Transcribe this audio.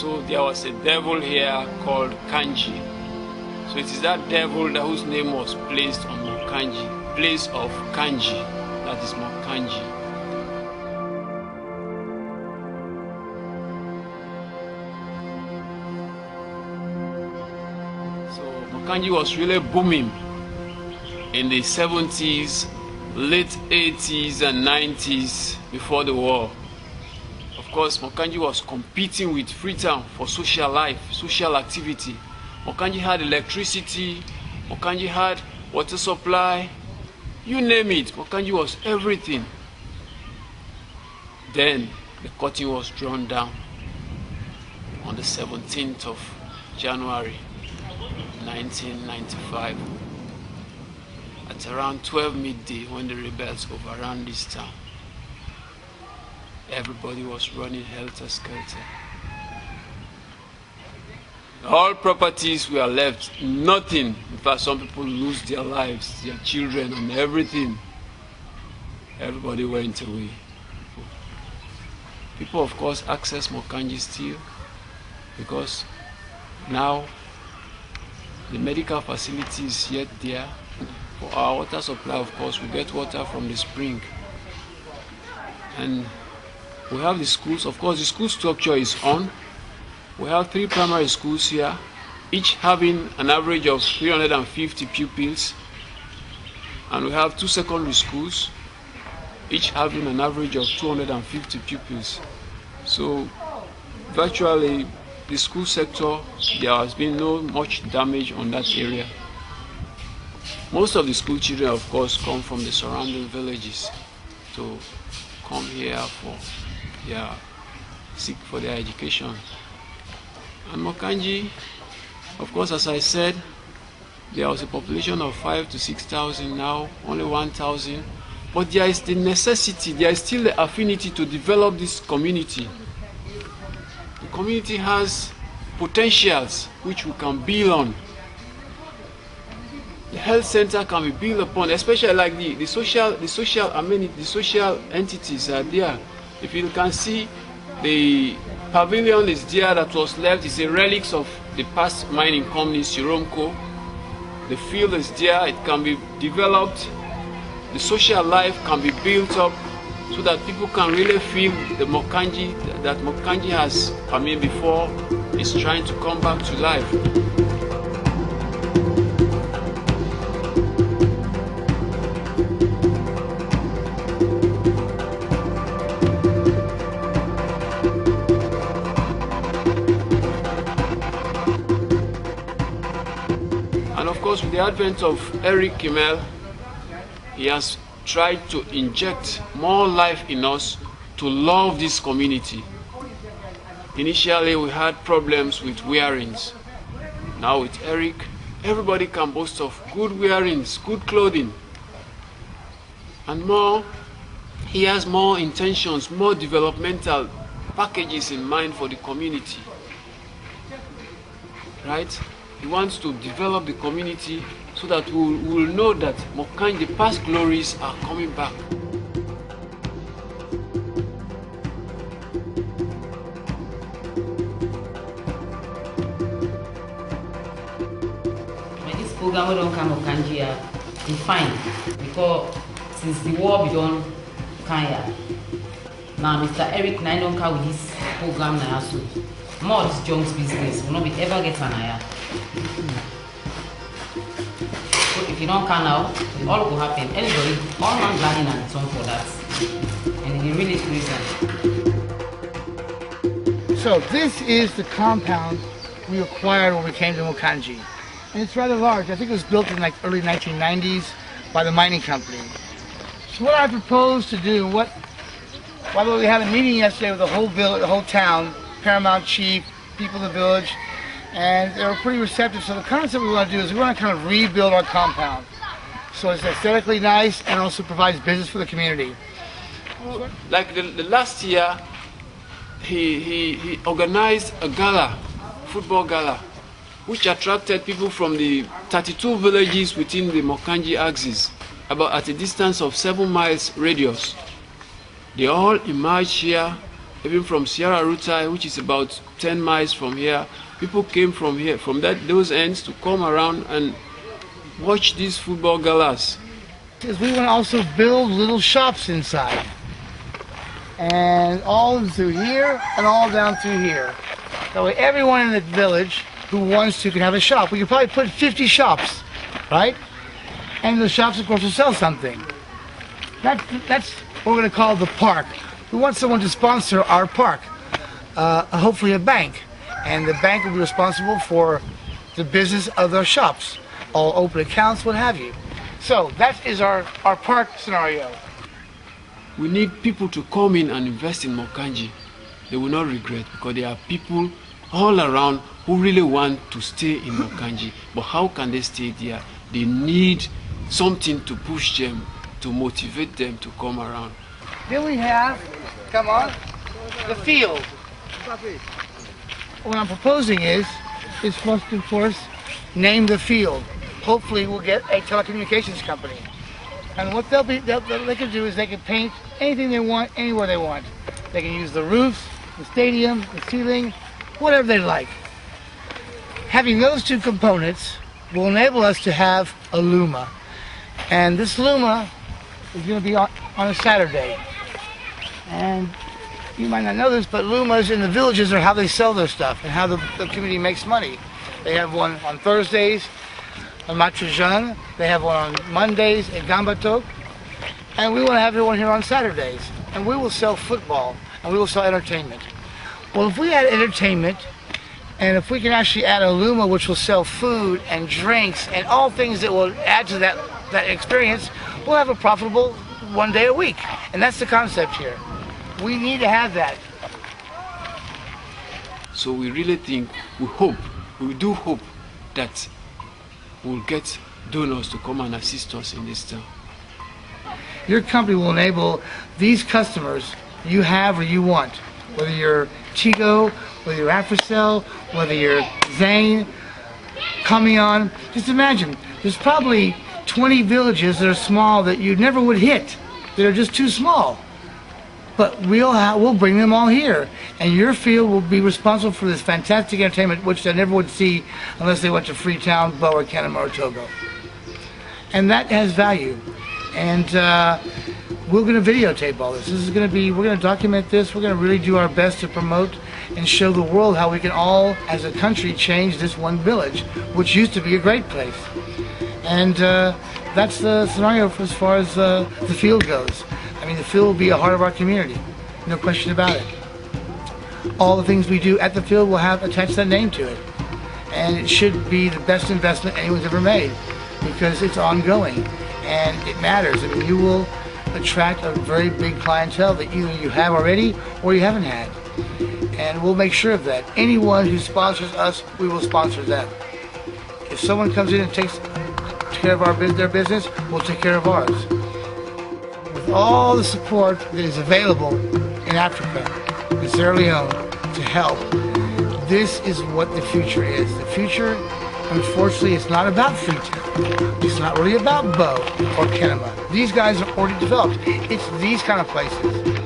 So there was a devil here called Kanji. So it is that devil whose name was placed on Mokanji, place of Kanji, that is Mokanji. So Mokanji was really booming in the 70s, late 80s and 90s before the war. Of course, Mokanji was competing with Freetown for social life, social activity. Mokanji had electricity, Mokanji had water supply, you name it, Mokanji was everything. Then the curtain was drawn down on the 17th of January 1995 at around 12 midday when the rebels overran this town. Everybody was running helter-skelter. All properties were left, nothing. In fact, some people lose their lives, their children and everything. Everybody went away. People, of course, access Mokanji still because now the medical facility is yet there. For our water supply, of course, we get water from the spring. And we have the schools. Of course, the school structure is on. We have 3 primary schools here, each having an average of 350 pupils. And we have 2 secondary schools, each having an average of 250 pupils. So virtually the school sector, there has been no much damage on that area. Most of the school children, of course, come from the surrounding villages to come here for seek for their education. And Mokanji, of course, as I said, there was a population of 5,000 to 6,000, now only 1,000. But there is the necessity, there is still the affinity to develop this community. The community has potentials which we can build on. The health center can be built upon, especially like the social amenities, the social entities are there. If you can see, the pavilion is there that was left. It's a relic of the past mining company, Siromco. The field is there. It can be developed. The social life can be built up so that people can really feel the Mokanji, that Mokanji has, before is trying to come back to life. And of course, with the advent of A.M.E.N, he has tried to inject more life in us to love this community. Initially, we had problems with wearings. Now with Eric, everybody can boast of good wearings, good clothing. And more, he has more intentions, more developmental packages in mind for the community. Right? He wants to develop the community so that we will know that Mokanji, the past glories are coming back. When this program we don't come Mokanji we fine because since the war began Kenya. Now Mr. Eric I don't come with this program now so more of this junks business will not be ever get an eye. So if you don't come now, all will happen. Anybody, all man planning and it's on for that. And it really reason. So this is the compound we acquired when we came to Mokanji. And it's rather large. I think it was built in like early 1990s by the mining company. So what I propose to do, by the way, we had a meeting yesterday with the whole village, the whole town, Paramount Chief, people of the village, and they were pretty receptive. So the concept we want to do is we want to kind of rebuild our compound so it's aesthetically nice and also provides business for the community. Like the last year, he organized a gala, football gala, which attracted people from the 32 villages within the Mokanji axis, about at a distance of 7 miles radius. They all emerged here even from Sierra Leone, which is about 10 miles from here. People came from here, from those ends, to come around and watch these football galas. Is we want to also build little shops inside, and all through here and all down through here. That way everyone in the village who wants to can have a shop. We could probably put 50 shops, right? And the shops, of course, will sell something. That's what we're going to call the park. We want someone to sponsor our park, hopefully a bank. And the bank will be responsible for the business of their shops, all open accounts, what have you. So that is our park scenario. We need people to come in and invest in Mokanji. They will not regret, because there are people all around who really want to stay in Mokanji. But how can they stay there? They need something to push them, to motivate them to come around. Then we have, come on, the field. What I'm proposing is for us to, of course, name the field. Hopefully we'll get a telecommunications company. And what they can do is they can paint anything they want, anywhere they want. They can use the roofs, the stadium, the ceiling, whatever they like. Having those two components will enable us to have a Luma. And this Luma is going to be on a Saturday. And you might not know this, but Lumas in the villages are how they sell their stuff and how the community makes money. They have one on Thursdays on Matrajan. They have one on Mondays in Gambatok. And we want to have one here on Saturdays. And we will sell football and we will sell entertainment. Well, if we add entertainment, and if we can actually add a Luma which will sell food and drinks and all things that will add to that experience, we'll have a profitable one day a week. And that's the concept here. We need to have that. So we really think, we do hope that we'll get donors to come and assist us in this town. Your company will enable these customers you have or you want, whether you're Chigo, whether you're Africell, whether you're Zane, Kamion. Just imagine, there's probably 20 villages that are small that you never would hit, that are just too small. But we'll bring them all here, and your field will be responsible for this fantastic entertainment, which they never would see unless they went to Freetown, Boa, Canada, or Togo. And that has value. And we're going to videotape all this. We're going to document this. We're going to really do our best to promote and show the world how we can all, as a country, change this one village, which used to be a great place. And that's the scenario as far as the field goes. I mean, the field will be a heart of our community, no question about it. All the things we do at the field will have attached that name to it. And it should be the best investment anyone's ever made, because it's ongoing and it matters. I mean, you will attract a very big clientele that either you have already or you haven't had. And we'll make sure of that. Anyone who sponsors us, we will sponsor them. If someone comes in and takes care of their business, we'll take care of ours. With all the support that is available in Africa, in Sierra Leone, to help, this is what the future is. The future, unfortunately, it's not about Freetown. It's not really about Bo or Kenema. These guys are already developed. It's these kind of places.